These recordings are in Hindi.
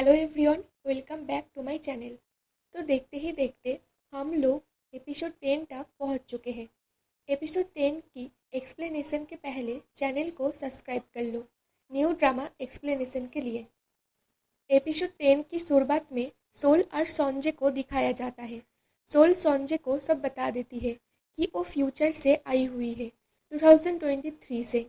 Hello everyone, welcome back to my channel. तो देखते ही देखते हम लोग एपिसोड 10 तक पहुंच चुके हैं। एपिसोड 10 की एक्सप्लेनेशन के पहले चैनल को सब्सक्राइब कर लो न्यू ड्रामा एक्सप्लेनेशन के लिए। एपिसोड 10 की शुरुआत में सोल और सॉन्जे को दिखाया जाता है। सोल सॉन्जे को सब बता देती है कि वो फ्यूचर से आई हुई है 2023 से।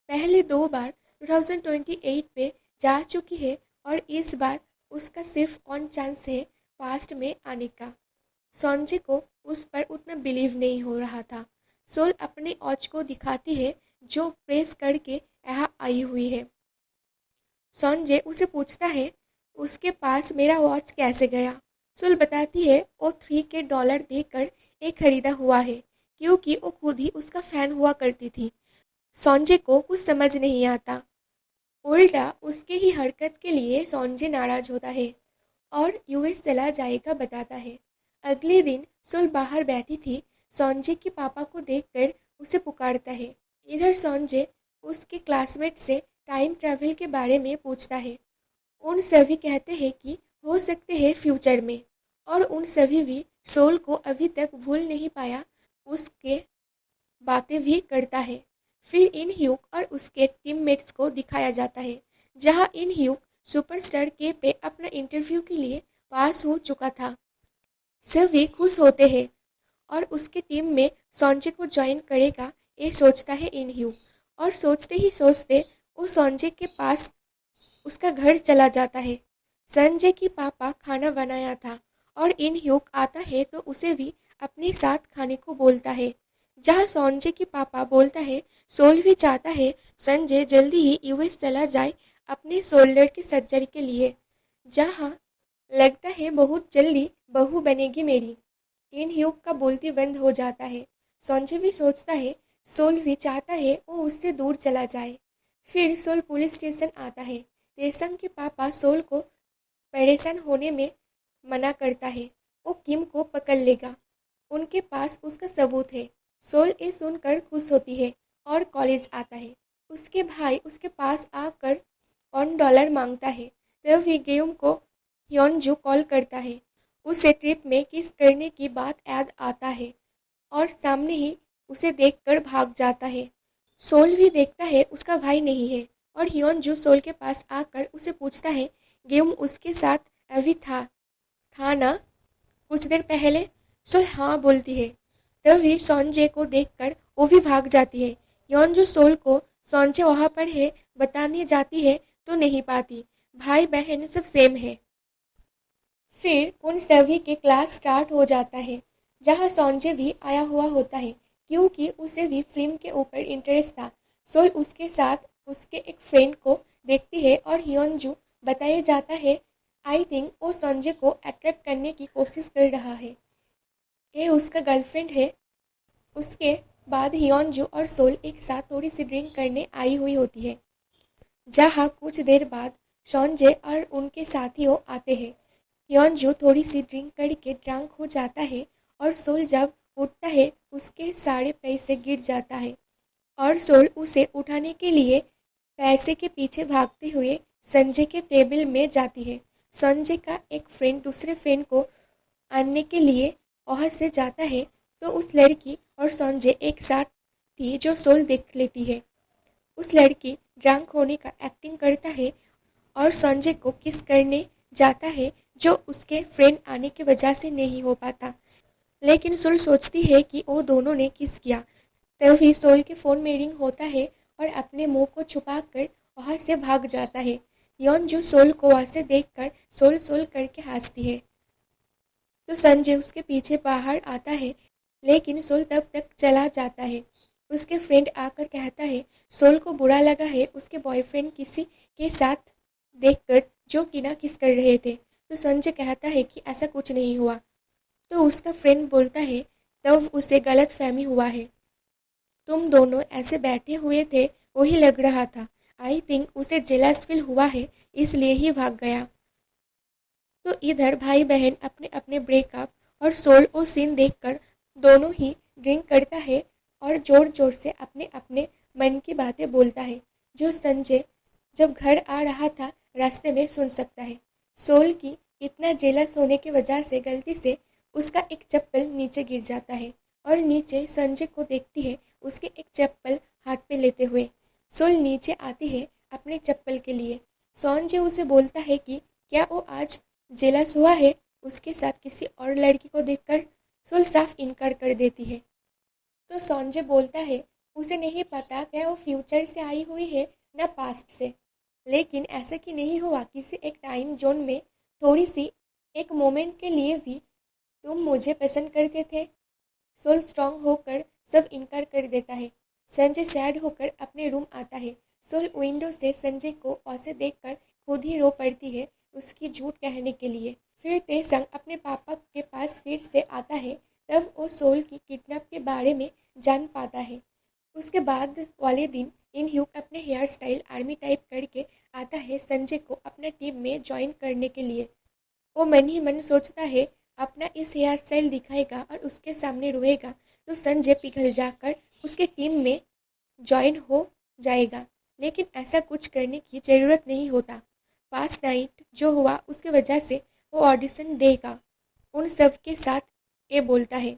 पहले 2 बार 2028 पे जा चुकी है और इस बार उसका सिर्फ ऑन चांस है पास्ट में आने का। सॉन्जे को उस पर उतना बिलीव नहीं हो रहा था। सोल अपने ऑच को दिखाती है जो प्रेस करके यहाँ आई हुई है। सॉन्जे उसे पूछता है उसके पास मेरा वॉच कैसे गया। सोल बताती है वो $3K देकर एक खरीदा हुआ है क्योंकि वो खुद ही उसका फैन हुआ करती थी। सॉन्जे को कुछ समझ नहीं आता। उल्टा उसके ही हरकत के लिए सॉन्जे नाराज होता है और यूएस चला जाएगा बताता है। अगले दिन सोल बाहर बैठी थी। सॉन्जे के पापा को देखकर उसे पुकारता है। इधर सॉन्जे उसके क्लासमेट से टाइम ट्रैवल के बारे में पूछता है। उन सभी कहते हैं कि हो सकते हैं फ्यूचर में, और उन सभी भी सोल को अभी तक भूल नहीं पाया उसके बातें भी करता है। फिर इन ह्यूक और उसके टीममेट्स को दिखाया जाता है जहां इन ह्यूक सुपरस्टार के पे अपना इंटरव्यू के लिए पास हो चुका था। सभी खुश होते हैं और उसके टीम में सॉन्जे को ज्वाइन करेगा ये सोचता है इन ह्यूक, और सोचते ही सोचते वो सॉन्जे के पास उसका घर चला जाता है। संजय की पापा खाना बनाया था और इन ह्यूक आता है तो उसे भी अपने साथ खाने को बोलता है। जहाँ संजय की पापा बोलता है सोल भी चाहता है संजय जल्दी ही यूएस चला जाए अपने शोल्डर की सर्जरी के लिए, जहाँ लगता है बहुत जल्दी बहू बनेगी मेरी। इन ह्यूक का बोलती बंद हो जाता है। संजय भी सोचता है सोल भी चाहता है वो उससे दूर चला जाए। फिर सोल पुलिस स्टेशन आता है। तेसंग के पापा सोल को परेशान होने में मना करता है, वो किम को पकड़ लेगा, उनके पास उसका सबूत है। सोल ये सुनकर खुश होती है और कॉलेज आता है। उसके भाई उसके पास आकर $1 मांगता है। तभी गेम को ह्योनजू कॉल करता है। उसे ट्रिप में किस करने की बात याद आता है और सामने ही उसे देखकर भाग जाता है। सोल भी देखता है उसका भाई नहीं है और ह्योनजू सोल के पास आकर उसे पूछता है गेम उसके साथ अभी था ना कुछ देर पहले। सोल हाँ बोलती है। तभी सॉन्जे को देखकर वो भी भाग जाती है। ह्योनजू सोल को सॉन्जे वहाँ पर है बताने जाती है तो नहीं पाती। भाई बहन सब सेम है। फिर उन सभी के क्लास स्टार्ट हो जाता है जहाँ सॉन्जे भी आया हुआ होता है क्योंकि उसे भी फिल्म के ऊपर इंटरेस्ट था। सोल उसके साथ उसके एक फ्रेंड को देखती है और ह्योनजू बताया जाता है आई थिंक वो संजय को अट्रैक्ट करने की कोशिश कर रहा है, ये उसका गर्लफ्रेंड है। उसके बाद ह्योनजू और सोल एक साथ थोड़ी सी ड्रिंक करने आई हुई होती है जहाँ कुछ देर बाद संजय और उनके साथियों आते हैं। ह्योनजू थोड़ी सी ड्रिंक करके ड्रंक हो जाता है और सोल जब उठता है उसके सारे पैसे गिर जाता है और सोल उसे उठाने के लिए पैसे के पीछे भागते हुए संजय के टेबल में जाती है। संजय का एक फ्रेंड दूसरे फ्रेंड को आनने के लिए वहाँ से जाता है तो उस लड़की और संजय एक साथ थी जो सोल देख लेती है। उस लड़की ड्रंक होने का एक्टिंग करता है और संजय को किस करने जाता है जो उसके फ्रेंड आने की वजह से नहीं हो पाता, लेकिन सोल सोचती है कि वो दोनों ने किस किया। तभी सोल के फ़ोन में रिंग होता है और अपने मुंह को छुपाकर वहाँ से भाग जाता है। ह्योनजू सोल को वहाँ से देखकर सोल सोल करके हंसती है तो संजय उसके पीछे बाहर आता है, लेकिन सोल तब तक चला जाता है। उसके फ्रेंड आकर कहता है सोल को बुरा लगा है उसके बॉयफ्रेंड किसी के साथ देखकर जो कि ना किस कर रहे थे। तो संजय कहता है कि ऐसा कुछ नहीं हुआ। तो उसका फ्रेंड बोलता है तब उसे गलत फहमी हुआ है, तुम दोनों ऐसे बैठे हुए थे वही लग रहा था। आई थिंक उसे जेलस फील हुआ है इसलिए ही भाग गया। तो इधर भाई बहन अपने अपने ब्रेकअप और सोल और सीन देखकर दोनों ही ड्रिंक करता है और जोर जोर से अपने अपने मन की बातें बोलता है जो संजय जब घर आ रहा था रास्ते में सुन सकता है। सोल की इतना जेलस होने की वजह से गलती से उसका एक चप्पल नीचे गिर जाता है और नीचे संजय को देखती है उसके एक चप्पल हाथ पे लेते हुए। सोल नीचे आती है अपने चप्पल के लिए। संजय उसे बोलता है कि क्या वो आज जेलस हुआ है उसके साथ किसी और लड़की को देखकर। सोल साफ इनकार कर देती है। तो संजय बोलता है उसे नहीं पता क्या वो फ्यूचर से आई हुई है ना पास्ट से, लेकिन ऐसा कि नहीं हुआ किसी एक टाइम जोन में थोड़ी सी एक मोमेंट के लिए भी तुम मुझे पसंद करते थे। सोल स्ट्रांग होकर सब इनकार कर देता है। संजय सैड होकर अपने रूम आता है। सोल विंडो से संजय को ऐसे देखकर खुद ही रो पड़ती है उसकी झूठ कहने के लिए। फिर तेसंग अपने पापा के पास फिर से आता है। तब वो सोल की किडनैप के बारे में जान पाता है। उसके बाद वाले दिन इन ह्यूक अपने हेयर स्टाइल आर्मी टाइप करके आता है संजय को अपना टीम में ज्वाइन करने के लिए। वो मन ही मन सोचता है अपना इस हेयर स्टाइल दिखाएगा और उसके सामने रोएगा तो संजय पिघल जाकर उसके टीम में ज्वाइन हो जाएगा। लेकिन ऐसा कुछ करने की ज़रूरत नहीं होता। पास्ट नाइट जो हुआ उसके वजह से वो ऑडिशन देगा उन सब के साथ। ये बोलता है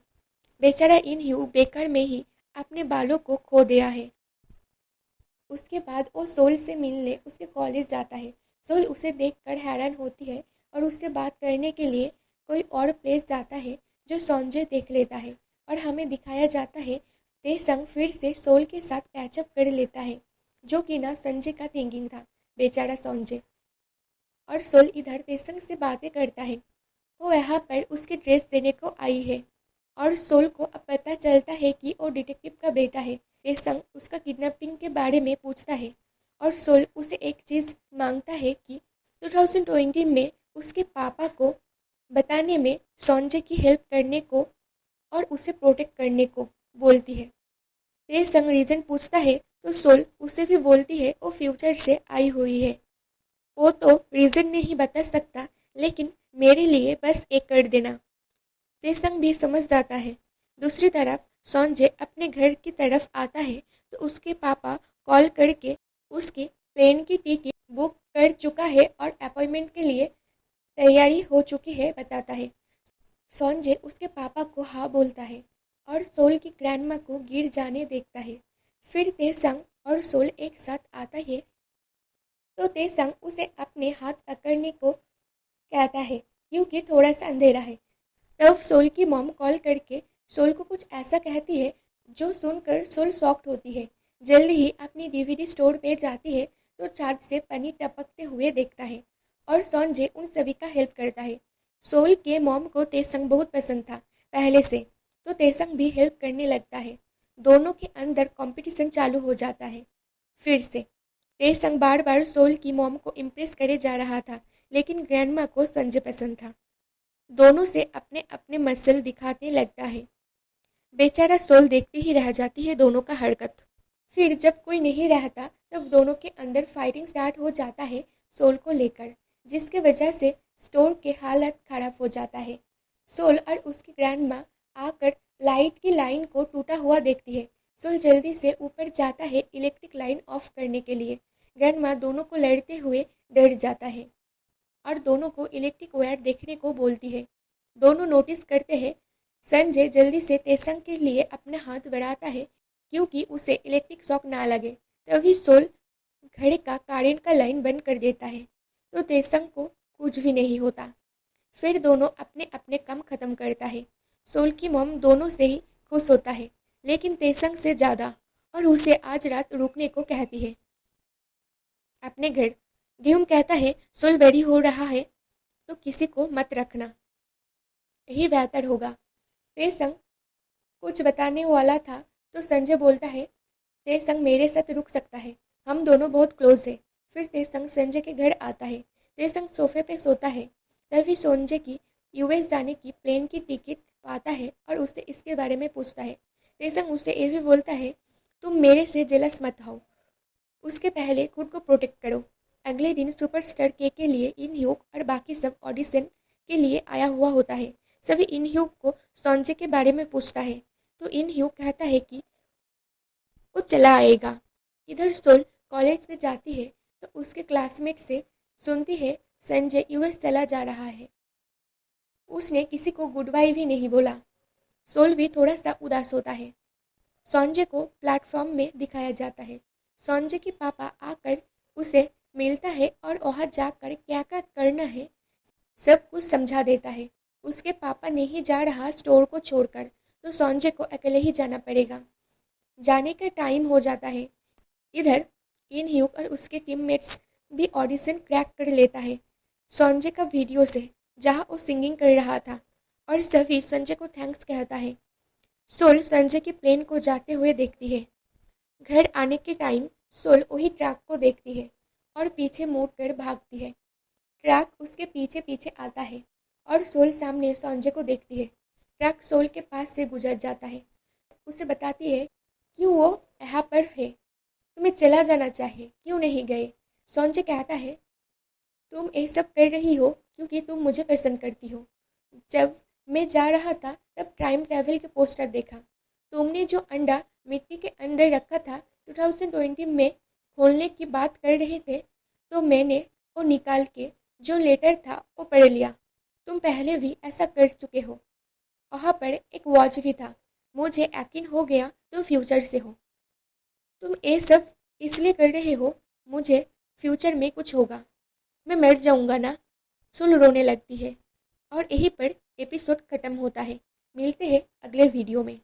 बेचारा इन ह्यू बेकार में ही अपने बालों को खो दिया है। उसके बाद वो सोल से मिलने उसके कॉलेज जाता है। सोल उसे देखकर हैरान होती है और उससे बात करने के लिए कोई और प्लेस जाता है जो संजय देख लेता है और हमें दिखाया जाता है तेसंग फिर से सोल के साथ पैचअप कर लेता है जो कि ना संजय का थिंकिंग था। बेचारा संजय। और सोल इधर तेसंग से बातें करता है। वो यहाँ पर उसकी ड्रेस देने को आई है और सोल को अब पता चलता है कि वो डिटेक्टिव का बेटा है। तेसंग उसका किडनैपिंग के बारे में पूछता है और सोल उसे एक चीज़ मांगता है कि 2020 में उसके पापा को बताने में संजय की हेल्प करने को और उसे प्रोटेक्ट करने को बोलती है। तेसंग रीज़न पूछता है तो सोल उसे भी बोलती है वो फ्यूचर से आई हुई है। वो तो रीज़न नहीं बता सकता लेकिन मेरे लिए बस एक कर देना। तेसंग भी समझ जाता है। दूसरी तरफ संजय अपने घर की तरफ आता है तो उसके पापा कॉल करके उसकी प्लेन की टिकट बुक कर चुका है और अपॉइंटमेंट के लिए तैयारी हो चुकी है बताता है। संजय उसके पापा को हाँ बोलता है और सोल की ग्रैंडमा को गिर जाने देखता है। फिर तेसंग और सोल एक साथ आता है तो तेसंग उसे अपने हाथ पकड़ने को कहता है क्योंकि थोड़ा सा अंधेरा है। तब सोल की मॉम कॉल करके सोल को कुछ ऐसा कहती है जो सुनकर सोल शॉक्ड होती है। जल्दी ही अपनी डीवीडी स्टोर पे जाती है तो चार्ज से पानी टपकते हुए देखता है और संजय उन सभी का हेल्प करता है। सोल के मॉम को तेसंग बहुत पसंद था पहले से तो तेसंग भी हेल्प करने लगता है। दोनों के अंदर कंपटीशन चालू हो जाता है फिर से। तेसंग बार बार सोल की मॉम को इम्प्रेस करे जा रहा था लेकिन ग्रैंडमा को संजय पसंद था। दोनों से अपने अपने मसल दिखाने लगता है। बेचारा सोल देखते ही रह जाती है दोनों का हरकत। फिर जब कोई नहीं रहता तब दोनों के अंदर फाइटिंग स्टार्ट हो जाता है सोल को लेकर जिसके वजह से स्टोर के हालत खराब हो जाता है। सोल और उसकी ग्रैंडमा आकर लाइट की लाइन को टूटा हुआ देखती है। सोल जल्दी से ऊपर जाता है इलेक्ट्रिक लाइन ऑफ करने के लिए। ग्रैंडमा दोनों को लड़ते हुए डर जाता है और दोनों को इलेक्ट्रिक वायर देखने को बोलती है। दोनों नोटिस करते हैं। संजय जल्दी से तेसंग के लिए अपना हाथ बढ़ाता है क्योंकि उसे इलेक्ट्रिक शॉक ना लगे। तभी सोल घड़े का कारेंट का लाइन बंद कर देता है तो तेसंग को कुछ भी नहीं होता। फिर दोनों अपने अपने काम खत्म करता है। सोल की मॉम दोनों से ही खुश होता है लेकिन तेसंग से ज़्यादा और उसे आज रात रुकने को कहती है अपने घर। ड्यूम कहता है सोल बेरी हो रहा है तो किसी को मत रखना, यही बेहतर होगा। तेसंग कुछ बताने वाला था तो संजय बोलता है तेसंग मेरे साथ रुक सकता है, हम दोनों बहुत क्लोज है। फिर तेसंग संजय के घर आता है। तेसंग सोफे पे सोता है। तभी संजय की यूएस जाने की प्लेन की टिकट पाता है और उससे इसके बारे में पूछता है। तेसंग उससे ये भी बोलता है तुम मेरे से जेलस मत हो, उसके पहले खुद को प्रोटेक्ट करो। अगले दिन सुपरस्टार के लिए इन ह्यूक और बाकी सब ऑडिशन के लिए आया हुआ होता है। सभी इन ह्यूक को संजय के बारे में पूछता है तो इन ह्यूक कहता है कि वो चला आएगा। इधर सोल कॉलेज में जाती है तो उसके क्लासमेट से सुनती है संजय यूएस चला जा रहा है। उसने किसी को गुड बाय भी नहीं बोला। सोल भी थोड़ा सा उदास होता है। संजय को प्लेटफॉर्म में दिखाया जाता है। संजय के पापा आकर उसे मिलता है और वहाँ जाकर क्या क्या करना है सब कुछ समझा देता है। उसके पापा नहीं जा रहा स्टोर को छोड़कर, तो संजय को अकेले ही जाना पड़ेगा। जाने का टाइम हो जाता है। इधर इन ह्यूक और उसके टीममेट्स भी ऑडिशन क्रैक कर लेता है संजय का वीडियो से, जहां वो सिंगिंग कर रहा था, और सभी संजय को थैंक्स कहता है। सोल संजय के प्लेन को जाते हुए देखती है। घर आने के टाइम सोल वही ट्रक को देखती है और पीछे मुड़कर भागती है। ट्रक उसके पीछे पीछे आता है और सोल सामने संजय को देखती है। ट्रक सोल के पास से गुजर जाता है। उसे बताती है कि वो यहाँ पर है, तुम्हें चला जाना चाहिए, क्यों नहीं गए। संजय कहता है, तुम ये सब कर रही हो क्योंकि तुम मुझे पसंद करती हो। जब मैं जा रहा था तब टाइम ट्रैवल के पोस्टर देखा। तुमने जो अंडा मिट्टी के अंदर रखा था 2020 में खोलने की बात कर रहे थे, तो मैंने वो निकाल के जो लेटर था वो पढ़ लिया। तुम पहले भी ऐसा कर चुके हो। वहाँ पर एक वॉच भी था। मुझे यकीन हो गया तुम फ्यूचर से हो। तुम ये सब इसलिए कर रहे हो, मुझे फ्यूचर में कुछ होगा, मैं मर जाऊंगा ना। सुल रोने लगती है और यहीं पर एपिसोड खत्म होता है। मिलते हैं अगले वीडियो में।